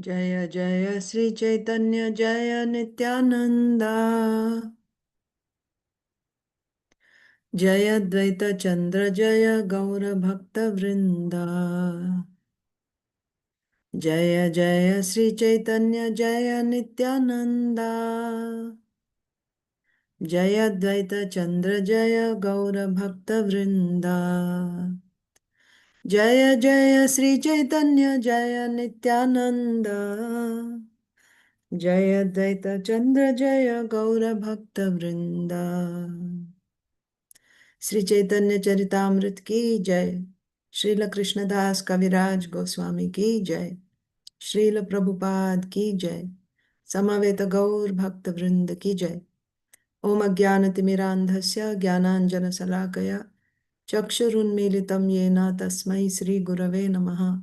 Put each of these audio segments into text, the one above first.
Jaya Jaya Sri Caitanya Jaya Nityananda Jaya Dvaita Chandra Jaya Gaura Bhakta Vrinda Jaya Jaya Sri Caitanya Jaya Nityananda Jaya Dvaita Chandra Jaya Gaura Bhakta Vrinda Jaya Jaya Sri Caitanya Jaya Nityananda Jaya Dvaita Chandra Jaya Gaura Bhakta Vrinda Sri Chaitanya Charitamrita ki jai, Srila Krishnadas Kaviraj Goswami ki jai, Srila Prabhupada ki jai, Samaveta Gaur Bhakta Vrinda ki jai. Om Ajnanatimirandhasya Jnananjana Salakaya Chakshurunmilitam Yena Tasmai Sri Gurave Namaha.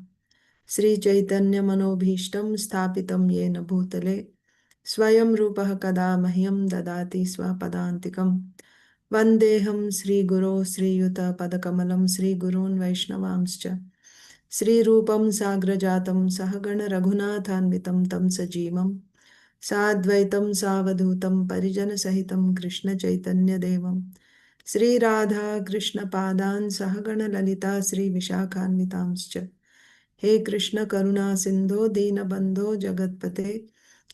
Sri Chaitanya Manobhishtam Sthapitam Yena Bhutale Swayam Rupaha Kada Mahyam Dadati Swapadantikam Vandeham Sri Guru Sri Yuta Padakamalam Sri Gurun Vaishnavamscha Sri Rupam Sagrajatam Sahagana Raghunathanvitam Tam Sajivam Sadvaitam Savadhutam Parijana Sahitam Krishna Chaitanya Devam Sri Radha Krishna Padan Sahagana Lalita Sri Vishakhanvitamscha He Krishna Karuna Sindho Dina Bandho Jagatpate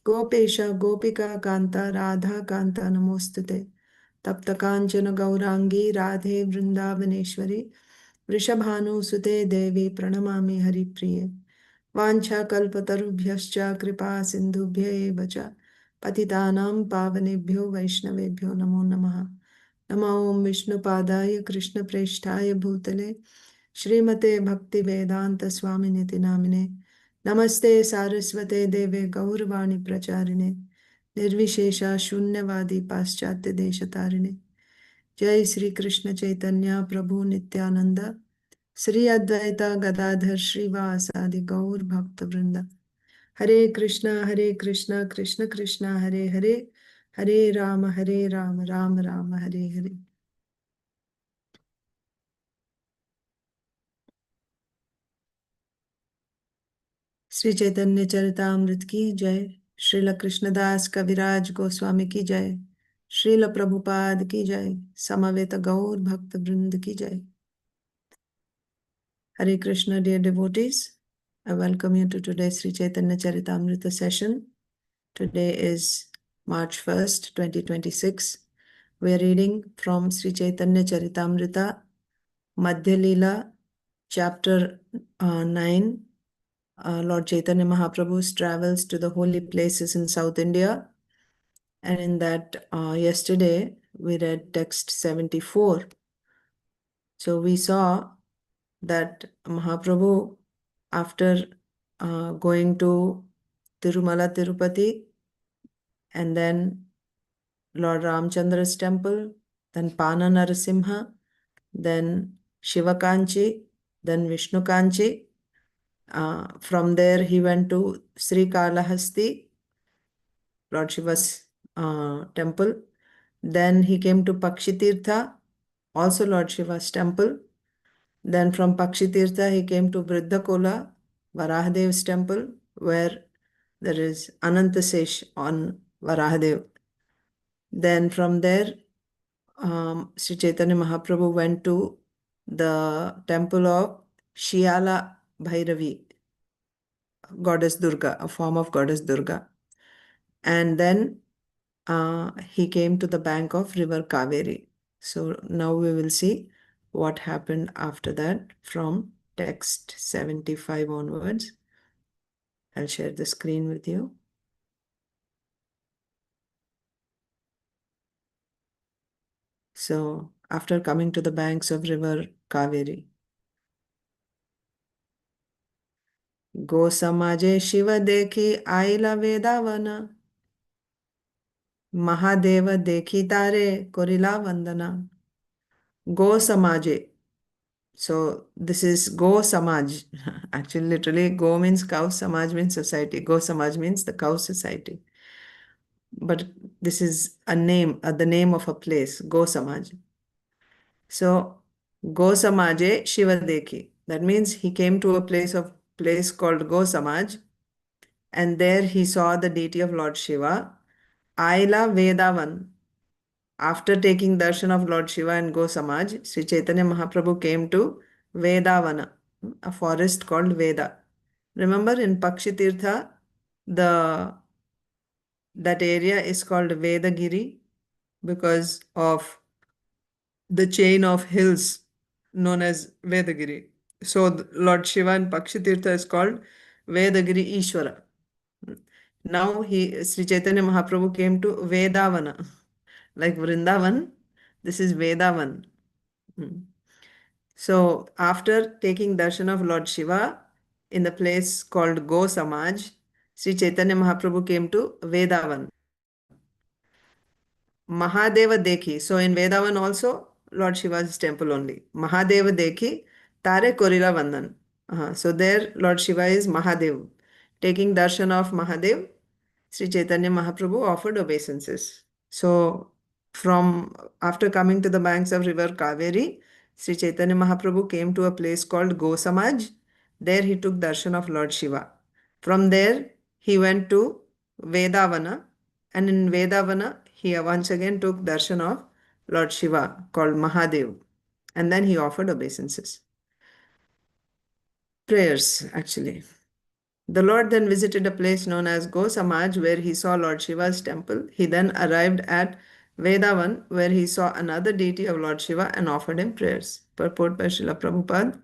Gopesha Gopika Kanta Radha Kanta Namostute Tapta Kanchana Gaurangi Radhe Vrindavaneshwari Vrishabhanu Sute Devi Pranamami Hari Priye Vancha Kalpatarubhyascha Kripa Sindhubhya eva cha Patitanam Pavanebhyo Vaishnavebhyo Namo Namaha Namo Om Vishnu Padaya Krishna Presthaya Bhutale Shrimate Bhakti Vedanta Swami Niti Namine Namaste Saraswate Deve Gaurvani Pracharine Nirvishesha Shunyavadi Paschatya Deshatarine Jai Sri Krishna Chaitanya Prabhu Nityananda Sri Advaita Gadadhar Shrivasadi Gaur Bhakta Vrinda Hare Krishna Krishna Krishna Hare Hare Hare Rama Rama Rama Hare Hare. Sri Chaitanya Charitamrita ki jai, Srila Krishnadas Kaviraj Goswami ki jai, Srila Prabhupada ki jai, Samaveta Gaur Bhakta Vrind ki jai. Hare Krishna, dear devotees. I welcome you to today's Sri Chaitanya Charitamrita session. Today is March 1st, 2026. We are reading from Sri Chaitanya Charitamrita, Madhya Lila, chapter 9. Lord Chaitanya Mahāprabhu's travels to the holy places in South India. And in that, yesterday, we read text 74. So we saw that Mahaprabhu, after going to Tirumala Tirupati, and then Lord Ramchandra's temple, then Pana Narasimha, then Shiva Kanchi, then Vishnu Kanchi. From there he went to Sri Kalahasti, Lord Shiva's temple. Then he came to Pakshitirtha, also Lord Shiva's temple. Then from Pakshitirtha he came to Vriddhakola, Varahadev's temple, where there is Anantasesh on Varahadev. Then from there, Sri Chaitanya Mahaprabhu went to the temple of Shyāla Bhairavi, goddess Durga, a form of goddess Durga. And then he came to the bank of river Kaveri. So now we will see what happened after that from text 75 onwards. I'll share the screen with you. So after coming to the banks of river Kaveri, go-samāje Śiva dekhi āilā Vedāvana, mahādeva dekhi tāṅre karila vandana. Go-samāje. So this is go-samāj. Actually, literally, go means cow, samaj means society. Go-samāj means the cow society. But this is a name, the name of a place, go-samāj. So go-samāje Śiva dekhi. That means he came to a place called go-samāj, and there he saw the deity of Lord Śiva. āilā Vedāvana. After taking darshan of Lord Śiva and go-samāje, Sri Caitanya Mahāprabhu came to Vedāvana, a forest called Veda. Remember in Pakshitirtha, that area is called Vedagiri because of the chain of hills known as Vedagiri. So Lord Śiva in Pakshitirtha is called Vedagiri Ishvara. Now Sri Chaitanya Mahaprabhu came to Vedāvana. Like Vrindavan, this is Vedāvana. So after taking darshan of Lord Śiva in the place called Go-samāje, Sri Chaitanya Mahaprabhu came to Vedāvana. Mahādeva dekhi. So in Vedāvana also, Lord Shiva's temple only. Mahādeva dekhi, tāṅre karila vandana. So there Lord Shiva is Mahādeva. Taking darshan of Mahādeva, Sri Chaitanya Mahaprabhu offered obeisances. So from after coming to the banks of river Kaveri, Sri Chaitanya Mahaprabhu came to a place called Go-samāje. There he took darshan of Lord Śiva. From there he went to Vedāvana, and in Vedāvana he once again took darshan of Lord Śiva called Mahādeva, and then he offered obeisances. Prayers actually. The Lord then visited a place known as Go-samāje where he saw Lord Shiva's temple. He then arrived at Vedāvana where he saw another deity of Lord Śiva and offered him prayers. Purport by Srila Prabhupada.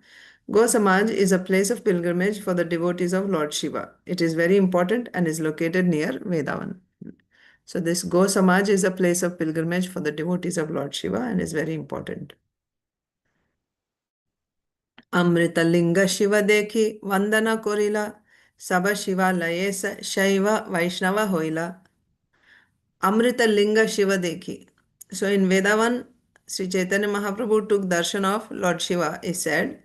Go-samāje is a place of pilgrimage for the devotees of Lord Śiva. It is very important and is located near Vedāvana. So this Go-samāje is a place of pilgrimage for the devotees of Lord Śiva and is very important. amṛtaliṅga-śiva dekhi, vandana karilā, saba śivālaye śrī-vaiṣṇava āilā. amṛtaliṅga-śiva dekhi. So in Vedāvana, Sri Chaitanya Mahaprabhu took darshan of Lord Śiva, is said.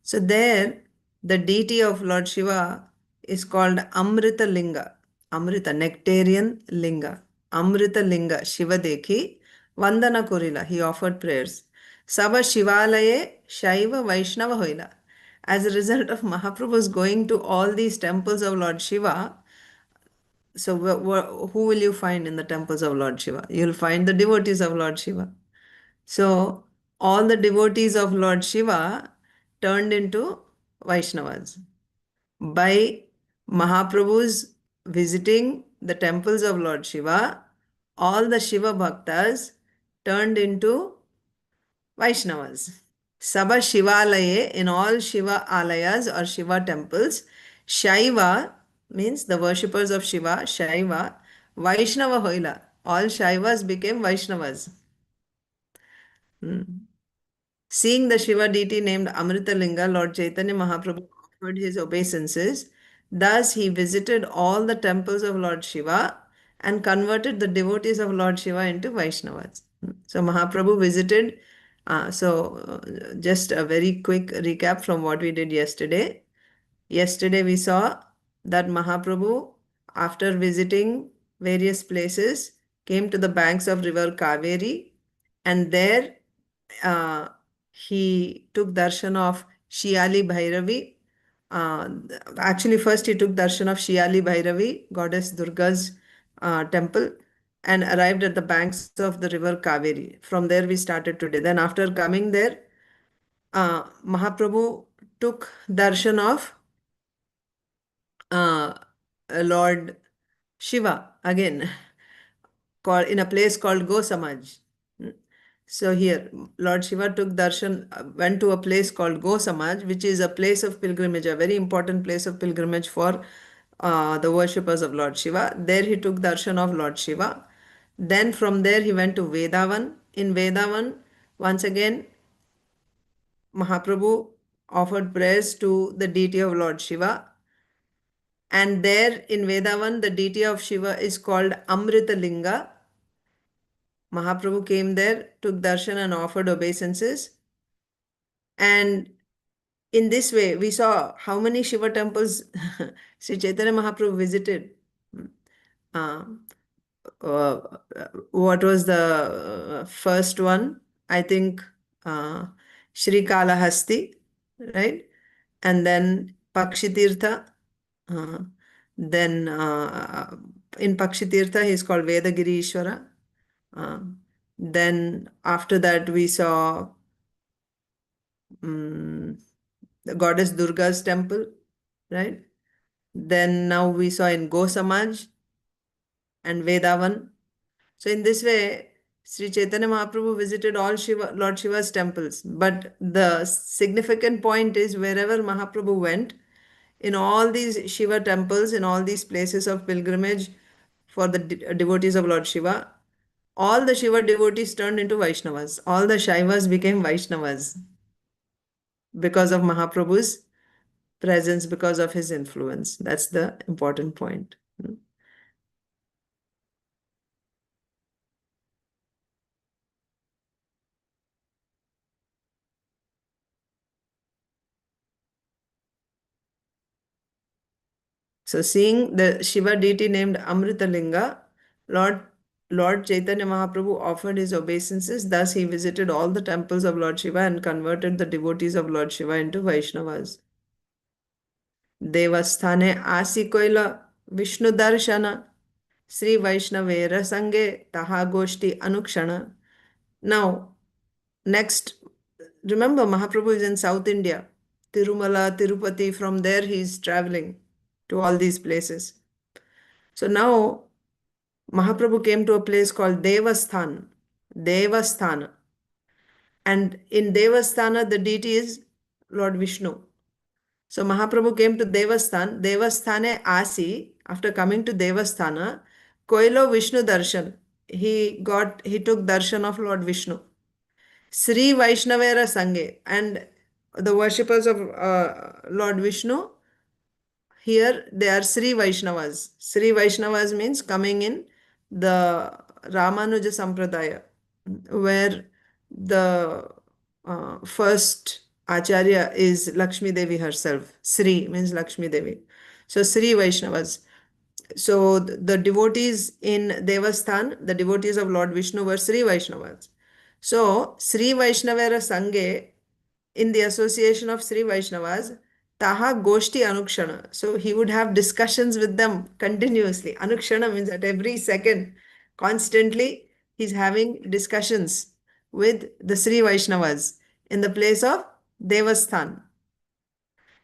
So there, the deity of Lord Śiva is called Amṛta-liṅga. Amrita, nectarian linga. amṛtaliṅga-śiva dekhi, vandana karila. He offered prayers. Saba śivālaye śaiva-vaiṣṇava āilā. As a result of Mahaprabhu's going to all these temples of Lord Śiva, so who will you find in the temples of Lord Śiva? You'll find the devotees of Lord Śiva. So all the devotees of Lord Śiva turned into Vaishnavas. By Mahaprabhu's visiting the temples of Lord Śiva, all the Shiva bhaktas turned into Vaishnavas. Saba śivālaye, in all Shiva alayas or Shiva temples, śaiva means the worshippers of Shiva, śaiva, Vaishnava āilā. All Shaivas became Vaishnavas. Seeing the Shiva deity named Amṛtaliṅga, Lord Chaitanya Mahaprabhu offered his obeisances. Thus he visited all the temples of Lord Shiva and converted the devotees of Lord Shiva into Vaishnavas. So Mahaprabhu visited. Just a very quick recap from what we did yesterday. Yesterday we saw that Mahaprabhu, after visiting various places, came to the banks of river Kaveri, and there he took darshan of Śrī Bhairavi. Actually, first he took darshan of Śrī Bhairavi, goddess Durga's temple, and arrived at the banks of the river Kaveri. From there we started today. Then after coming there, Mahaprabhu took darshan of Lord Śiva again, in a place called Go-samāje. So here, Lord Śiva took darshan, went to a place called Go-samāje, which is a place of pilgrimage, a very important place of pilgrimage for the worshippers of Lord Śiva. There he took darshan of Lord Śiva. Then from there he went to Vedāvana. In Vedāvana, once again, Mahaprabhu offered prayers to the deity of Lord Śiva. And there in Vedāvana, the deity of Śiva is called Amṛtaliṅga. Mahaprabhu came there, took darshan and offered obeisances. And in this way, we saw how many Shiva temples Sri Chaitanya Mahaprabhu visited. What was the first one? I think Shri Kalahasti, right? And then Pakshitirtha. Then in Pakshitirtha, he is called Vedagiri Ishvara. Then after that, we saw the goddess Durga's temple, right? Then now we saw in Go-samāje and Vedāvana. So in this way, Sri Caitanya Mahaprabhu visited all Lord Shiva's temples. But the significant point is wherever Mahaprabhu went, in all these Shiva temples, in all these places of pilgrimage for the devotees of Lord Shiva, all the Shiva devotees turned into Vaishnavas. All the Shaivas became Vaishnavas because of Mahaprabhu's presence, because of his influence. That's the important point. So seeing the Shiva deity named Amṛtaliṅga, Lord Chaitanya Mahaprabhu offered his obeisances. Thus he visited all the temples of Lord Shiva and converted the devotees of Lord Shiva into Vaishnavas. Deva-sthāne asi kaila Viṣṇu daraśana śrī-vaiṣṇavera saṅge tāhāṅ goṣṭhī anukṣana. Now, next, remember Mahaprabhu is in South India, Tirumala, Tirupati, from there he is traveling to all these places. So now Mahaprabhu came to a place called deva-sthāne. And in deva-sthāna, the deity is Lord Viṣṇu. So Mahaprabhu came to Deva-sthāne asi, after coming to Deva-sthāna, Koilo Viṣṇu darshan. He took darshan of Lord Viṣṇu. śrī-vaiṣṇavera saṅge. And the worshippers of Lord Viṣṇu, here they are Śrī Vaiṣṇavas. Śrī Vaiṣṇavas means coming in the Ramanuja Sampradaya, where the first Acharya is Lakshmi Devi herself. Sri means Lakshmi Devi. So Śrī Vaiṣṇavas. So the devotees in Devasthan, the devotees of Lord Viṣṇu were Śrī Vaiṣṇavas. So Śrī Vaiṣṇavera Saṅge, in the association of Śrī Vaiṣṇavas, Taha goṣṭhī anukṣana. So he would have discussions with them continuously. Anukṣana means at every second, constantly, he's having discussions with the Śrī Vaiṣṇavas in the place of Devasthan.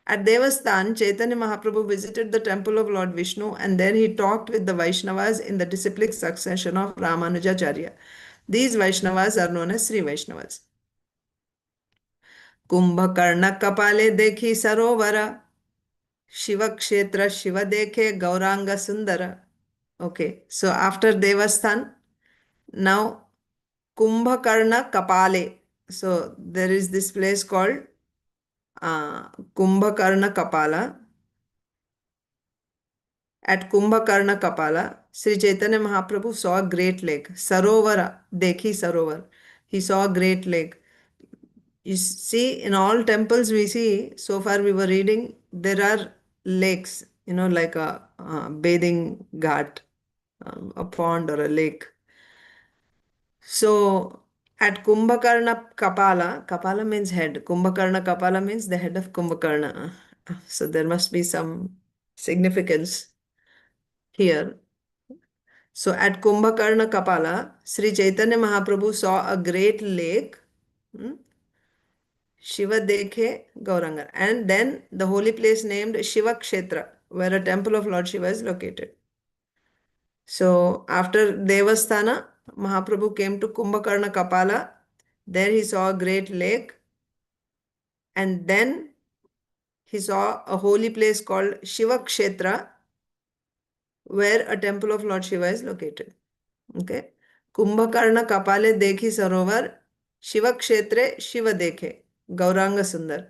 At Devasthan, Chaitanya Mahaprabhu visited the temple of Lord Viṣṇu and then he talked with the Vaishnavas in the disciplic succession of Ramanujacharya. These Vaishnavas are known as Śrī Vaiṣṇavas. Kumbhakarna कपाले देखी सरोवर शिव क्षेत्र शिव देखे गौरांग सुंदर. Okay, so after Devasthan, now Kumbhakarna Kapale. So there is this place called Kumbhakarna Kapala. At Kumbhakarna Kapala, Sri Chaitanya Mahaprabhu saw a great lake. Sarovara, Dekhi Sarovar. He saw a great lake. You see, in all temples we see, so far we were reading, there are lakes, like a bathing ghat, a pond or a lake. So at Kumbhakarna Kapala, Kapala means head. Kumbhakarna Kapala means the head of Kumbhakarna. So there must be some significance here. So at Kumbhakarna Kapala, Sri Chaitanya Mahaprabhu saw a great lake. Shiva Dekhe Gauranga. And then the holy place named Shiva Kshetra, where a temple of Lord Shiva is located. So after Devasthana, Mahaprabhu came to Kumbhakarna Kapala. There he saw a great lake. And then he saw a holy place called Shiva Kshetra, where a temple of Lord Shiva is located. Okay. Kumbhakarna Kapale Dekhi Sarovar, Shiva Kshetre Shiva Dekhe, Gauranga Sundar.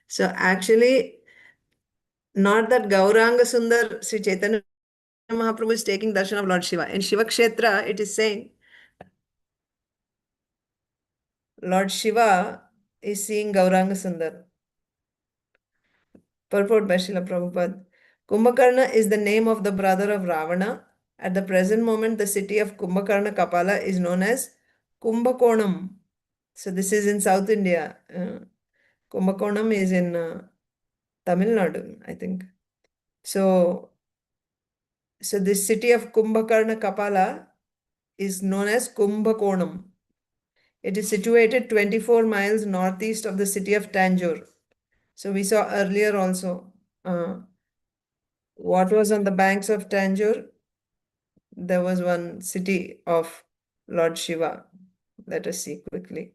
So actually, not that Gauranga Sundar, Sri Chaitanya Mahaprabhu is taking darshan of Lord Shiva. In Shiva Kshetra, it is saying Lord Shiva is seeing Gauranga Sundar. Purport by Srila Prabhupada. Kumbhakarna is the name of the brother of Ravana. At the present moment, the city of Kumbhakarna Kapala is known as Kumbhakonam. So this is in South India. Kumbhakonam is in Tamil Nadu, I think. So this city of Kumbhakarna Kapala is known as Kumbhakonam. It is situated 24 miles northeast of the city of Tanjore. So we saw earlier also what was on the banks of Tanjore. There was one city of Lord Śiva. Let us see quickly.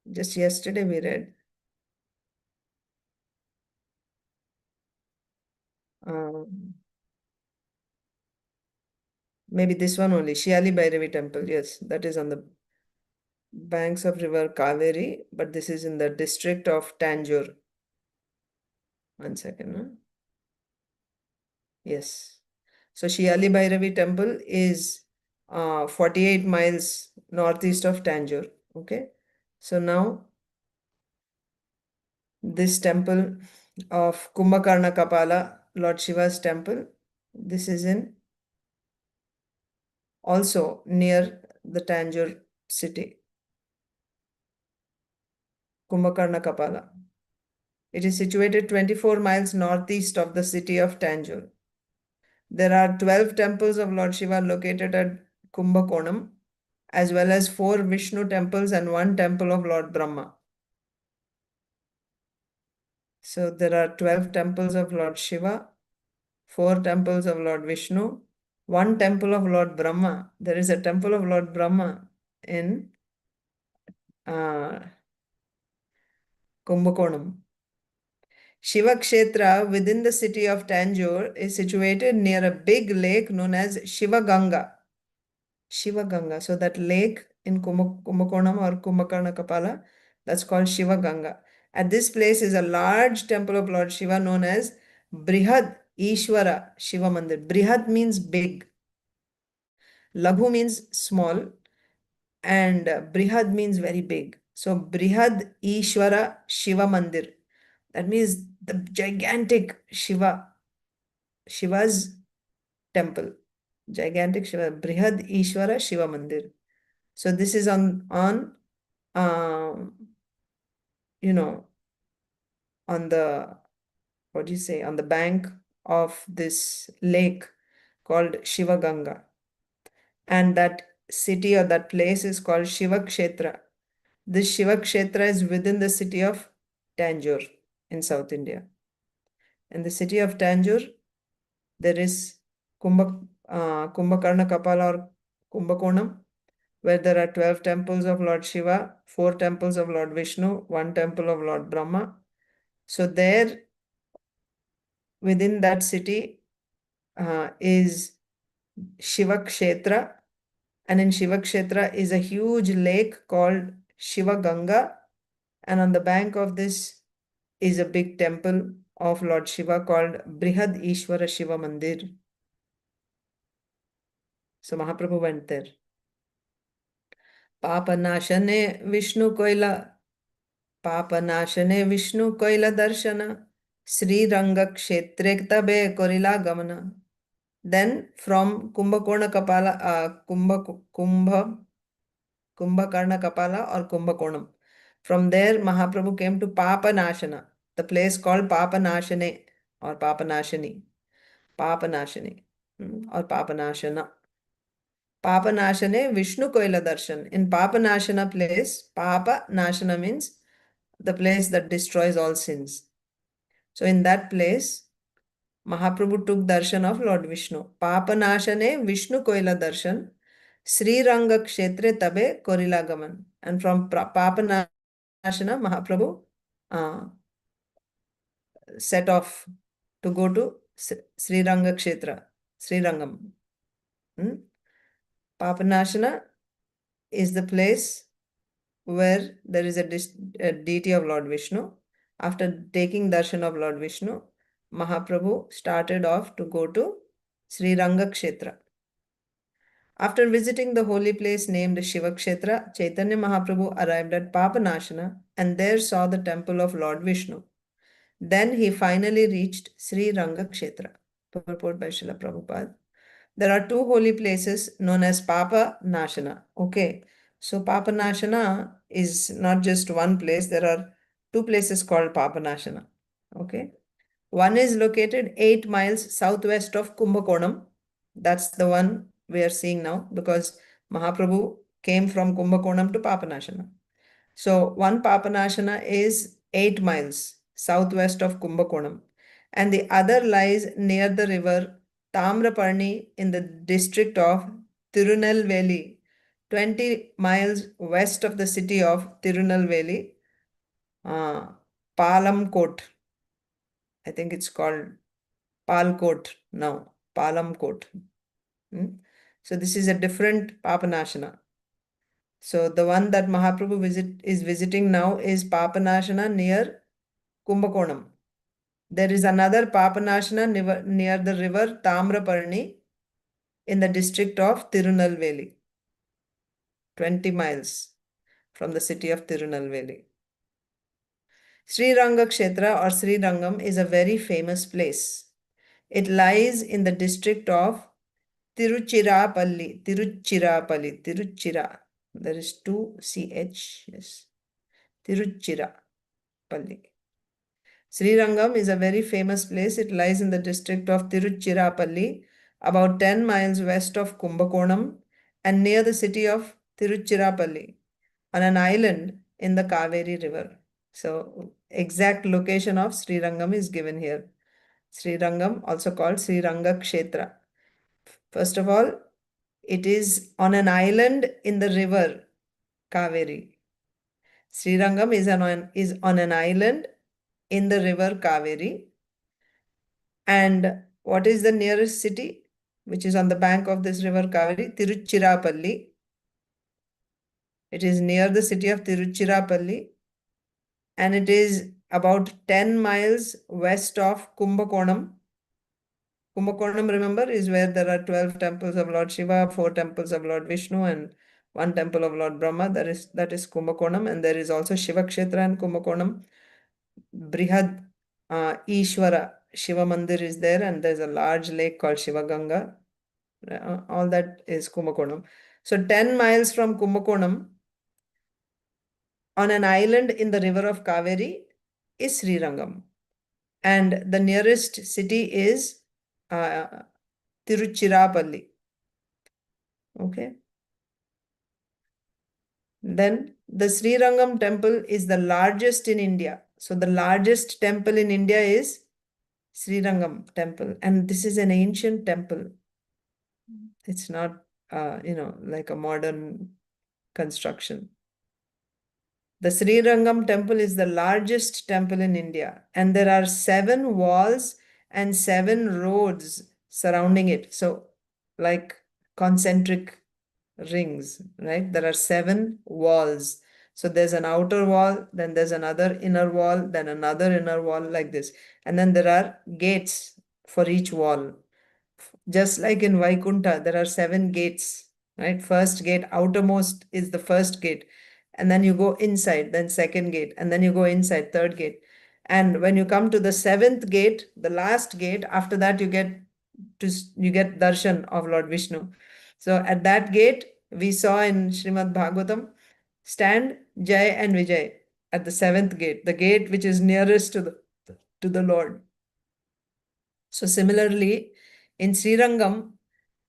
Just yesterday we read. Maybe this one only, Śiali Bhairavi temple. Yes, that is on the banks of river Kaveri, but this is in the district of Tanjore. One second. Huh? Yes. So Śiali Bhairavi temple is 48 miles northeast of Tanjore. Okay. So now this temple of Kumbhakarna Kapala, Lord Shiva's temple, this is in also near the Tanjore city. Kumbhakarna Kapala. It is situated 24 miles northeast of the city of Tanjore. There are 12 temples of Lord Shiva located at Kumbhakonam, as well as 4 Viṣṇu temples and 1 temple of Lord Brahma. So there are 12 temples of Lord Shiva, 4 temples of Lord Viṣṇu, 1 temple of Lord Brahma. There is a temple of Lord Brahma in Kumbhakonam. Shiva Kshetra within the city of Tanjore is situated near a big lake known as Shiva Ganga. Shiva Ganga. So that lake in Kumbhakonam or Kumbhakarna Kapala, that's called Shiva Ganga. At this place is a large temple of Lord Shiva known as Brihad Ishwara Shiva Mandir. Brihad means big. Laghu means small. And Brihad means very big. So Brihad Ishwara Shiva Mandir. That means the gigantic Shiva's temple. Gigantic Shiva, Brihad Ishwara Shiva Mandir. So this is on the, what do you say, on the bank of this lake called Shiva Ganga. And that city or that place is called Shiva Kshetra. This Shiva Kshetra is within the city of Tanjore in South India. In the city of Tanjore, there is Kumbhakarna Kapala or Kumbhakonam, where there are 12 temples of Lord Shiva, 4 temples of Lord Viṣṇu, 1 temple of Lord Brahma. So there, within that city, is Shiva Kshetra, and in Shiva Kshetra is a huge lake called Shiva Ganga, and on the bank of this is a big temple of Lord Shiva called Brihad Ishwara Shiva Mandir. So Mahaprabhu went there. Papanashane Viṣṇu kaila, Papanashane Viṣṇu kaila darshana, Śrī Kshetre tabe karila gamana. Then from Kumbhakarna Kapala, Kumbhakarna Kapala or Kumbhakonam. From there, Mahaprabhu came to Papanashana, the place called Papanashane or Papanashani. Papanashani or Papanashana. Papanashane Viṣṇu Kaila Darshan. In Papanashana place, Papanashana means the place that destroys all sins. So in that place, Mahaprabhu took darshan of Lord Viṣṇu. Papanashane Viṣṇu Kaila Darshan, Śrī Kshetre tabe karila gaman. And from Papanashana, Mahaprabhu set off to go to Śrī Kshetra, Srirangam. Papanashana is the place where there is a deity of Lord Viṣṇu. After taking darshan of Lord Viṣṇu, Mahaprabhu started off to go to Śrī Kshetra. After visiting the holy place named Shiva Kshetra, Caitanya Mahāprabhu arrived at Papanashana and there saw the temple of Lord Viṣṇu. Then he finally reached Śrī Kshetra. Purport by Srila Prabhupada. There are 2 holy places known as Papanashana. Okay, so Papanashana is not just one place. There are 2 places called Papanashana. Okay. One is located 8 miles southwest of Kumbakonam. That's the one we are seeing now because Mahaprabhu came from Kumbakonam to Papanashana. So one Papanashana is 8 miles southwest of Kumbakonam, and the other lies near the river Tamraparni in the district of Tirunelveli, 20 miles west of the city of Tirunelveli, Palamkot. I think it's called Palkot now, Palamkot. So this is a different Papanashana. So the one that Mahaprabhu is visiting now is Papanashana near Kumbakonam. There is another Papanashana near the river Tamraparni in the district of Tirunelveli, 20 miles from the city of Tirunelveli. Sri Ranga Kshetra or Sri Rangam is a very famous place. It lies in the district of Tiruchirappalli. Tiruchira. There is 2 CH. Yes. Tiruchirappalli. Sri Rangam is a very famous place. It lies in the district of Tiruchirappalli, about 10 miles west of Kumbakonam and near the city of Tiruchirappalli, on an island in the Kaveri River. So, exact location of Sri Rangam is given here. Sri Rangam, also called Sri Ranga Kshetra. First of all, it is on an island in the river Kaveri. Sri Rangam is on an island in the river Kaveri. And what is the nearest city which is on the bank of this river Kaveri? Tiruchirappalli. It is near the city of Tiruchirappalli, and it is about 10 miles west of Kumbakonam. Kumbakonam, remember, is where there are 12 temples of Lord Śiva, 4 temples of Lord Viṣṇu, and 1 temple of Lord Brahma. That is Kumbakonam, and there is also Shiva Kshetra in Kumbakonam. Brihad Ishvara Shiva Mandir is there, and there's a large lake called Shiva Ganga. All that is Kumbakonam. So 10 miles from Kumbakonam, on an island in the river of Kaveri, is Sri Rangam. And the nearest city is Tiruchirappalli. Okay. Then the Sri Rangam temple is the largest in India. So the largest temple in India is Sri Rangam temple. And this is an ancient temple. It's not, like a modern construction. The Sri Rangam temple is the largest temple in India, and there are 7 walls and 7 roads surrounding it. So, like concentric rings, right? There are 7 walls. So there's an outer wall, then there's another inner wall, then another inner wall, like this. And then there are gates for each wall. Just like in Vaikunta, there are 7 gates, right? First gate, outermost is the first gate. And then you go inside, then second gate, and then you go inside, third gate. And when you come to the 7th gate, the last gate, after that you get darshan of Lord Viṣṇu. So at that gate, we saw in Srimad Bhagavatam, stand Jai and Vijay at the 7th gate, the gate which is nearest to the Lord. So similarly, in Sri Rangam,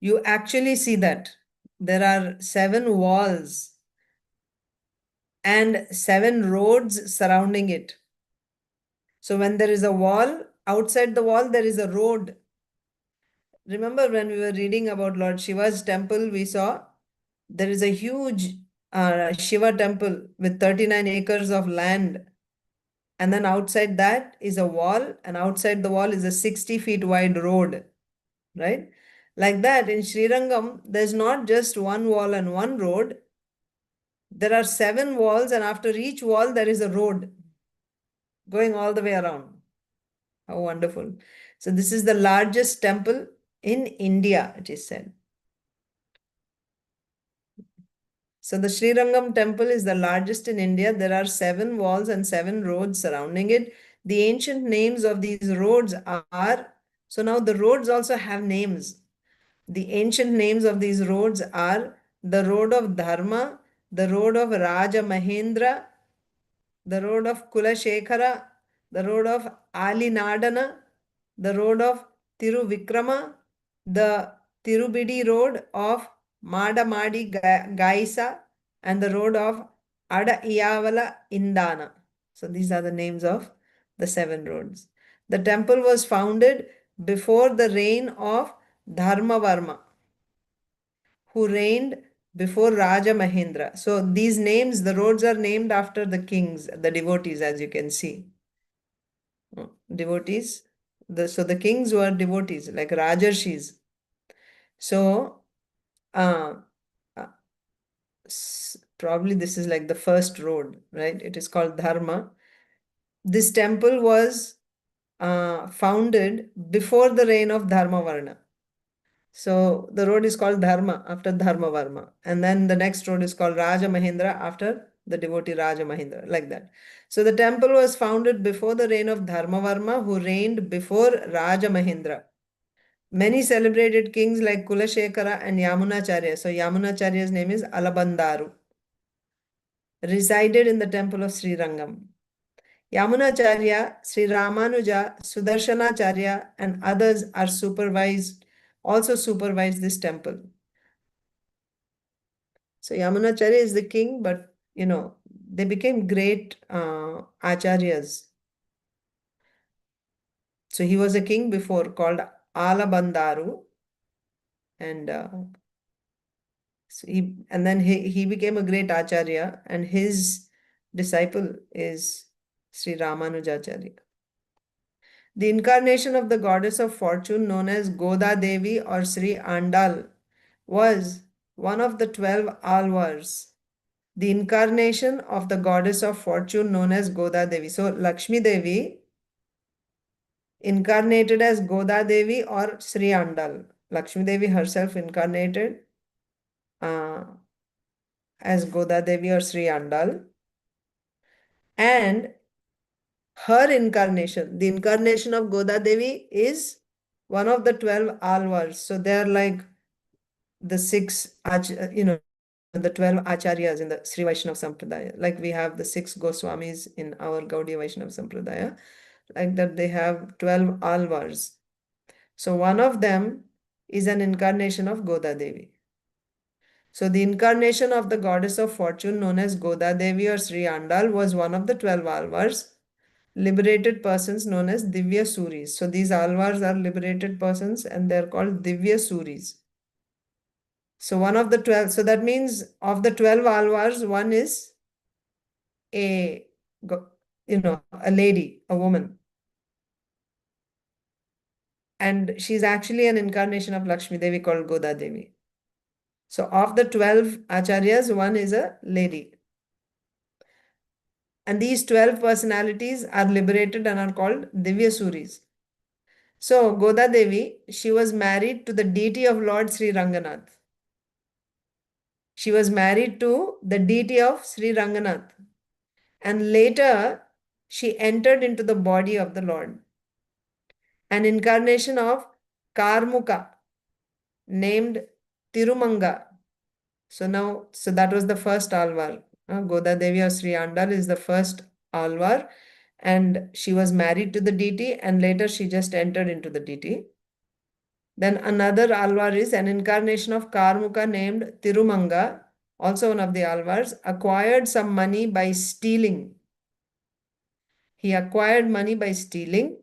you actually see that there are 7 walls and 7 roads surrounding it. So when there is a wall, outside the wall, there is a road. Remember when we were reading about Lord Śiva's temple, we saw there is a huge Śiva temple with 39 acres of land. And then outside that is a wall, and outside the wall is a 60 feet wide road, right? Like that, in Sri Rangam, there's not just 1 wall and 1 road. There are 7 walls, and after each wall, there is a road going all the way around. How wonderful. So this is the largest temple in India, it is said. So the Sri Rangam temple is the largest in India. There are 7 walls and 7 roads surrounding it. The ancient names of these roads are, so now the roads also have names. The ancient names of these roads are the road of Dharma, the road of Raja Mahendra, the road of Kula Shekhara, the road of Alinadana, the road of Tiruvikrama, the Tirubidi road of Madamadi Gaisa, and the road of Ada Indana. So these are the names of the 7 roads. The temple was founded before the reign of Dharmavarma, who reigned before Raja Mahendra. So these names, the roads are named after the kings, the devotees, as you can see. Devotees. So the kings were devotees, like Rajarshis. So uh, uh, probably this is like the first road, right? It is called Dharma. This temple was founded before the reign of Dharmavarna. So the road is called Dharma after Dharmavarma. And then the next road is called Raja Mahendra after the devotee Raja Mahendra, like that. So the temple was founded before the reign of Dharmavarma, who reigned before Raja Mahendra. Many celebrated kings like Kulashekara and Yamunacharya. So Yamunacharya's name is Alabandaru. Resided in the temple of Sri Rangam. Yamunacharya, Sri Ramanuja, Sudarshanacharya, and others are also supervised this temple. So Yamunacharya is the king, but they became great acharyas. So he was a king before called Alabandaru, and then he became a great acharya, and his disciple is Sri Ramanujacharya. The incarnation of the goddess of fortune known as Goda Devi or Sri Andal was one of the 12 alvars. The incarnation of the goddess of fortune known as Goda Devi. So Lakshmi Devi incarnated as Goda Devi or Sri Andal. Lakshmi Devi herself incarnated as Goda Devi or Sri Andal. And her incarnation, the incarnation of Goda Devi, is one of the 12 alvars. So they are like the 6, the 12 acharyas in the Śrī Vaiṣṇava Sampradaya. Like we have the 6 Goswamis in our Gaudiya Vaishnava Sampradaya. Like that they have 12 alvars. So one of them is an incarnation of Goda Devi. So the incarnation of the goddess of fortune known as Goda Devi or Sri Andal was one of the 12 alvars, liberated persons known as Divya Suris. So these alvars are liberated persons and they're called Divya Suris. So one of the 12, so that means of the 12 alvars, one is a lady, a woman. And she's actually an incarnation of Lakshmi Devi called Goda Devi. So of the 12 acharyas, one is a lady. And these 12 personalities are liberated and are called Divya Suris. So Goda Devi, she was married to the deity of Lord Sri Ranganath. She was married to the deity of Sri Ranganath. And later, she entered into the body of the Lord. An incarnation of Karmuka named Tirumanga. So that was the first alvar. Goda Devi or Sri Andal is the first alvar, and she was married to the deity, and later she just entered into the deity. Then another alvar is an incarnation of Karmuka named Tirumanga, also one of the alvars, acquired some money by stealing. He acquired money by stealing,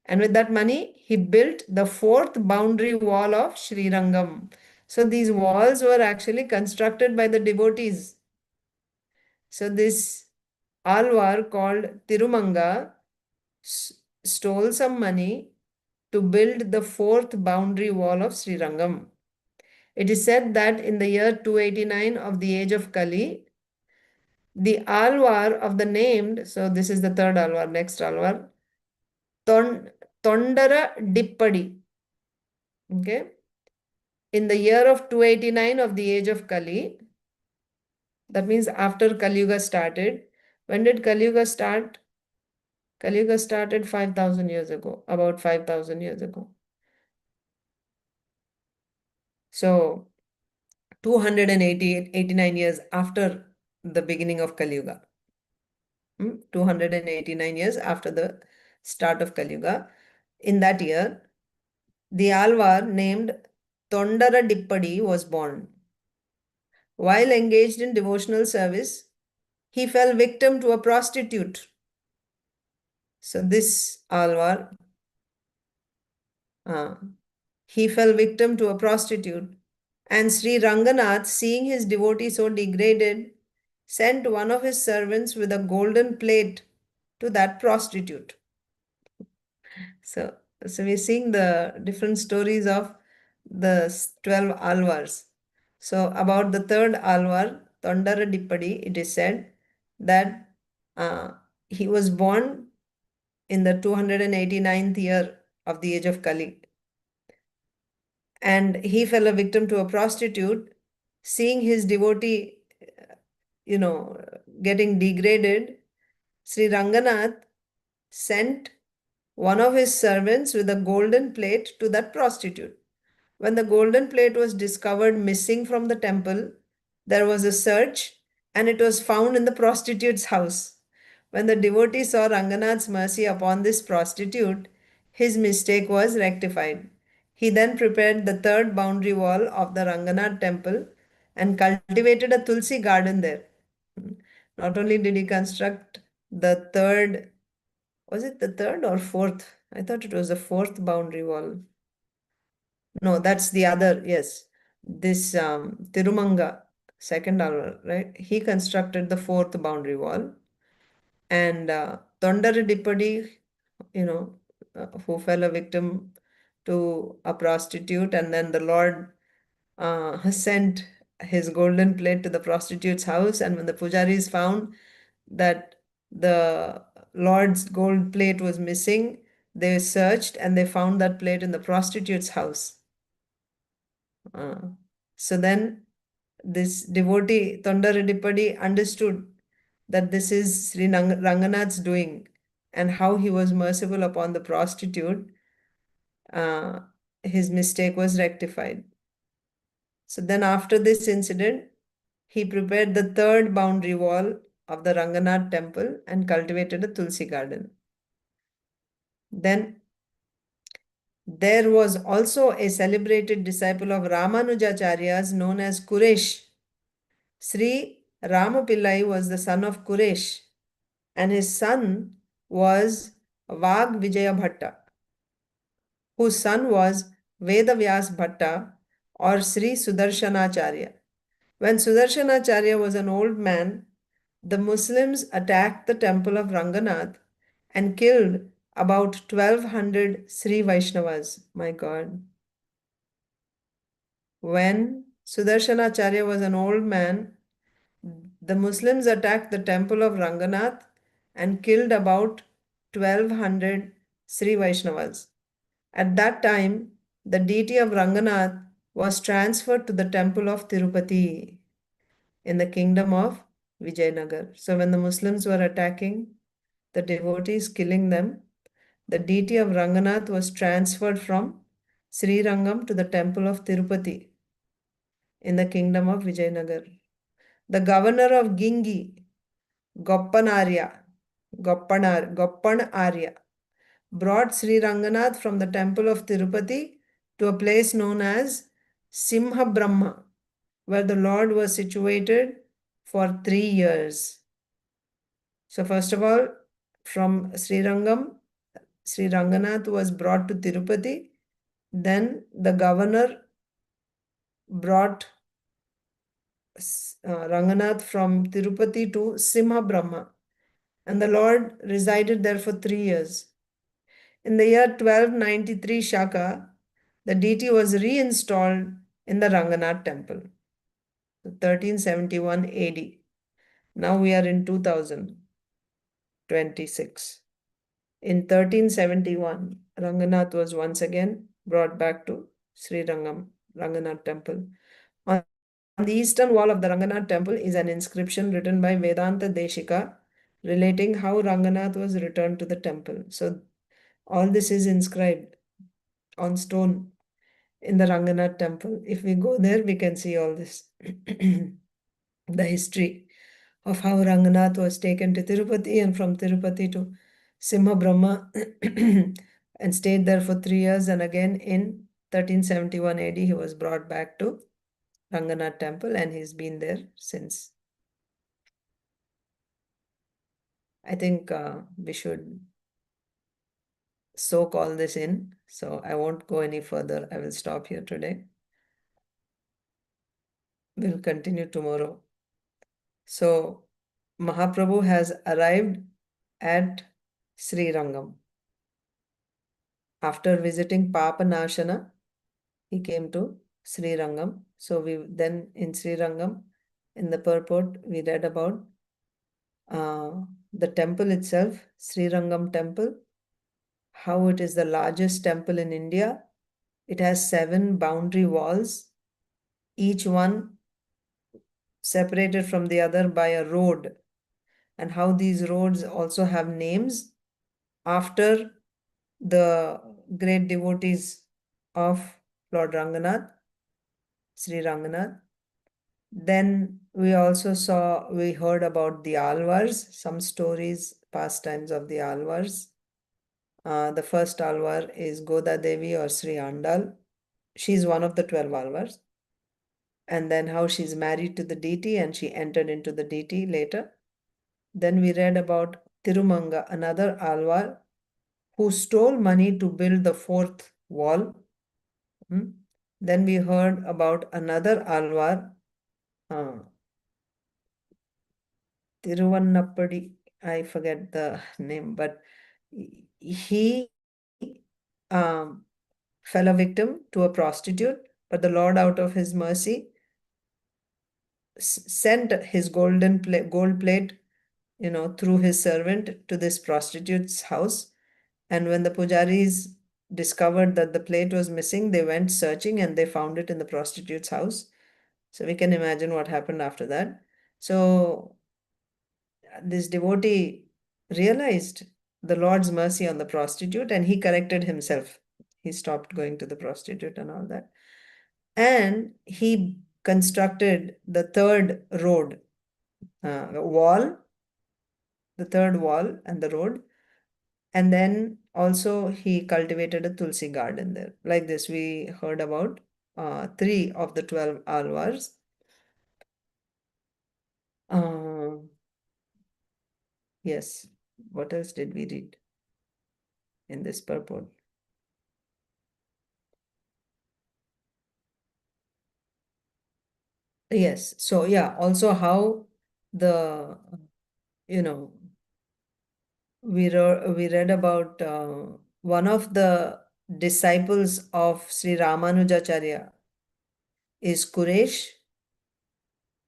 and with that money, he built the 4th boundary wall of Sri Rangam. So these walls were actually constructed by the devotees. So this alvar called Tirumanga stole some money to build the 4th boundary wall of Sri Rangam. It is said that in the year 289 of the age of Kali, the alvar of the named, so this is the 3rd alvar, next alvar, Tondara Dippadi. Okay. In the year of 289 of the age of Kali, that means after Kali Yuga started. When did Kali Yuga start? Kali Yuga started 5,000 years ago, about 5,000 years ago. So 289 years after the beginning of Kali Yuga. 289 years after the start of Kali Yuga. In that year, the Alvar named Tondara Dippadi was born. While engaged in devotional service, he fell victim to a prostitute. So this Alvar, he fell victim to a prostitute, and Sri Ranganath, seeing his devotee so degraded, sent one of his servants with a golden plate to that prostitute. So we're seeing the different stories of the 12 Alvars. So about the third Alvar, Tondara Dippadi, it is said that he was born in the 289th year of the age of Kali. And he fell a victim to a prostitute, seeing his devotee, getting degraded. Sri Ranganath sent one of his servants with a golden plate to that prostitute. When the golden plate was discovered missing from the temple, there was a search and it was found in the prostitute's house. When the devotee saw Ranganath's mercy upon this prostitute, his mistake was rectified. He then prepared the third boundary wall of the Ranganath temple and cultivated a tulsi garden there. Not only did he construct the third, was it the third or fourth? I thought it was the fourth boundary wall. No, that's the other, yes. This Tirumanga, second Alvar, right? He constructed the fourth boundary wall. And Tondara Dippadi, who fell a victim to a prostitute, and then the Lord sent his golden plate to the prostitute's house. And when the pujaris found that the Lord's gold plate was missing, they searched and they found that plate in the prostitute's house. So then this devotee, Tondara Dippadi, understood that this is Sri Ranganath's doing and how he was merciful upon the prostitute. His mistake was rectified. So then after this incident, he prepared the third boundary wall of the Ranganath temple and cultivated a tulsi garden. Then there was also a celebrated disciple of Ramanujacharya's known as Kuresh. Sri Ramapillai was the son of Kuresh, and his son was Vag Vijaya Bhatta, whose son was Vedavyas Bhatta or Sri Sudarshanacharya. When Sudarshanacharya was an old man, the Muslims attacked the temple of Ranganath and killed about 1200 śrī-vaiṣṇavas. My God. When Sudarshanacharya was an old man, the Muslims attacked the temple of Ranganath and killed about 1200 śrī-vaiṣṇavas. At that time, the deity of Ranganath was transferred to the temple of Tirupati in the kingdom of Vijayanagar. So when the Muslims were attacking the devotees, killing them, the deity of Ranganath was transferred from Srirangam to the temple of Tirupati in the kingdom of Vijayanagar. The governor of Gingi, Goppan Arya, brought Sri Ranganath from the temple of Tirupati to a place known as Simha Brahma, where the Lord was situated for 3 years. So first of all, from Srirangam, Sri Ranganath was brought to Tirupati. Then the governor brought Ranganath from Tirupati to Simha Brahma, and the Lord resided there for 3 years. In the year 1293 Shaka, the deity was reinstalled in the Ranganath temple, 1371 AD. Now we are in 2026. In 1371, Ranganath was once again brought back to Sri Ranganath temple. On the eastern wall of the Ranganath temple is an inscription written by Vedanta Deshika relating how Ranganath was returned to the temple. So all this is inscribed on stone in the Ranganath temple. If we go there, we can see all this, the history, of how Ranganath was taken to Tirupati and from Tirupati to Simha Brahma and stayed there for 3 years. And again in 1371 AD, he was brought back to Ranganath temple and he's been there since. I think we should soak all this in. So I won't go any further. I will stop here today. We'll continue tomorrow. So Mahaprabhu has arrived at Sri Rangam. After visiting Papanashana, he came to Sri Rangam. So we then in Sri Rangam, in the purport, we read about the temple itself, Sri Rangam temple, how it is the largest temple in India. It has 7 boundary walls, each one separated from the other by a road, and how these roads also have names after the great devotees of Lord Ranganath, Sri Ranganath. Then we heard about the Alvars, some stories, pastimes of the Alvars. The first Alvar is Goda Devi or Sri Andal. She's one of the 12 Alvars. And then how she's married to the deity and she entered into the deity later. Then we read about Tirumanga, another Alvar, who stole money to build the 4th wall. Then we heard about another Alvar, Tiruvannappadi, I forget the name, but he fell a victim to a prostitute, but the Lord, out of his mercy, sent his gold plate, through his servant to this prostitute's house. And when the pujaris discovered that the plate was missing, they went searching and they found it in the prostitute's house. So we can imagine what happened after that. So this devotee realized the Lord's mercy on the prostitute and he corrected himself. He stopped going to the prostitute and all that. And he constructed the 3rd road, wall, the 3rd wall and the road. And then also he cultivated a Tulsi garden there. Like this, we heard about 3 of the 12 Alvars. Yes, what else did we read in this purport? Yes, so yeah, also how the, we read about one of the disciples of Sri Ramanujacharya is Kuresh.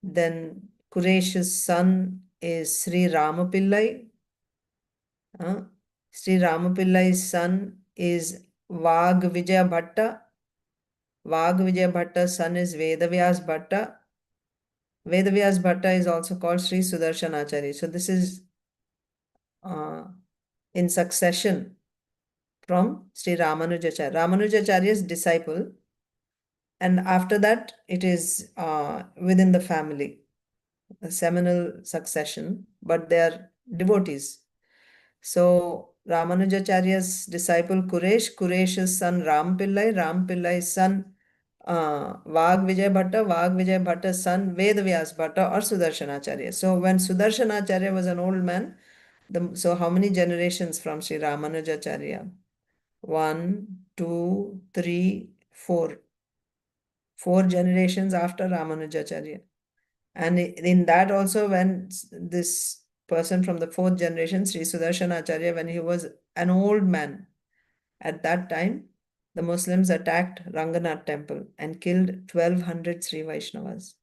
Then Kuresh's son is Sri Ramapillai. Sri Ramapillai's son is Vag Vijaya Bhatta. Vag Vijaya Bhatta's son is Vedavyas Bhatta. Vedavyas Bhatta is also called Sri Sudarshanacharya. So this is in succession from Sri Ramanujacharya. Ramanujacharya's disciple. And after that, it is within the family, a seminal succession, but they are devotees. So Ramanujacharya's disciple Kuresh's son Rampillai's son Vag Vijay Bhatta's son Vedavyas Bhatta or Sudarshanacharya. So when Sudarshanacharya was an old man, so how many generations from Sri Ramanujacharya? 1, 2, 3, 4. 4 generations after Ramanujacharya. And in that also, when this person from the 4th generation, Sri Sudarshanacharya, when he was an old man, at that time, the Muslims attacked Ranganath temple and killed 1200 Śrī Vaiṣṇavas.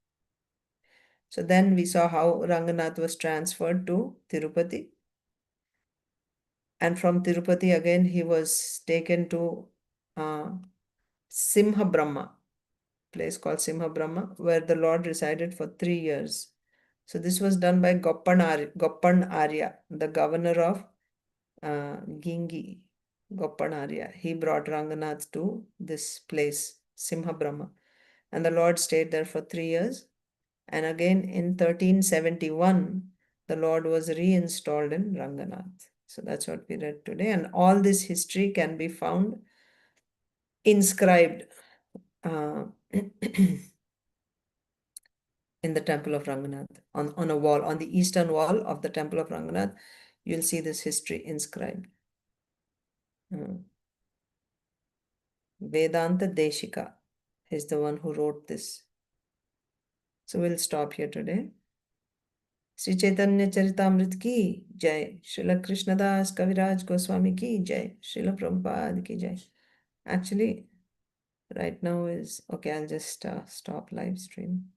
So then we saw how Ranganath was transferred to Tirupati. And from Tirupati again, he was taken to Simha Brahma, place called Simha Brahma, where the Lord resided for 3 years. So this was done by Goppan Arya, the governor of Gingi, Goppan Arya. He brought Ranganath to this place, Simha Brahma. And the Lord stayed there for 3 years. And again in 1371, the Lord was reinstalled in Ranganath. So that's what we read today. And all this history can be found inscribed in the temple of Ranganath, on a wall, on the eastern wall of the temple of Ranganath. You'll see this history inscribed. Vedanta Deshika is the one who wrote this. So we'll stop here today. Sri Caitanya Charitamrita ki jai. Srila Krishnadas Kaviraj Goswami ki jai. Srila Prabhupada ki jai. Actually, right now is okay. I'll just stop live stream.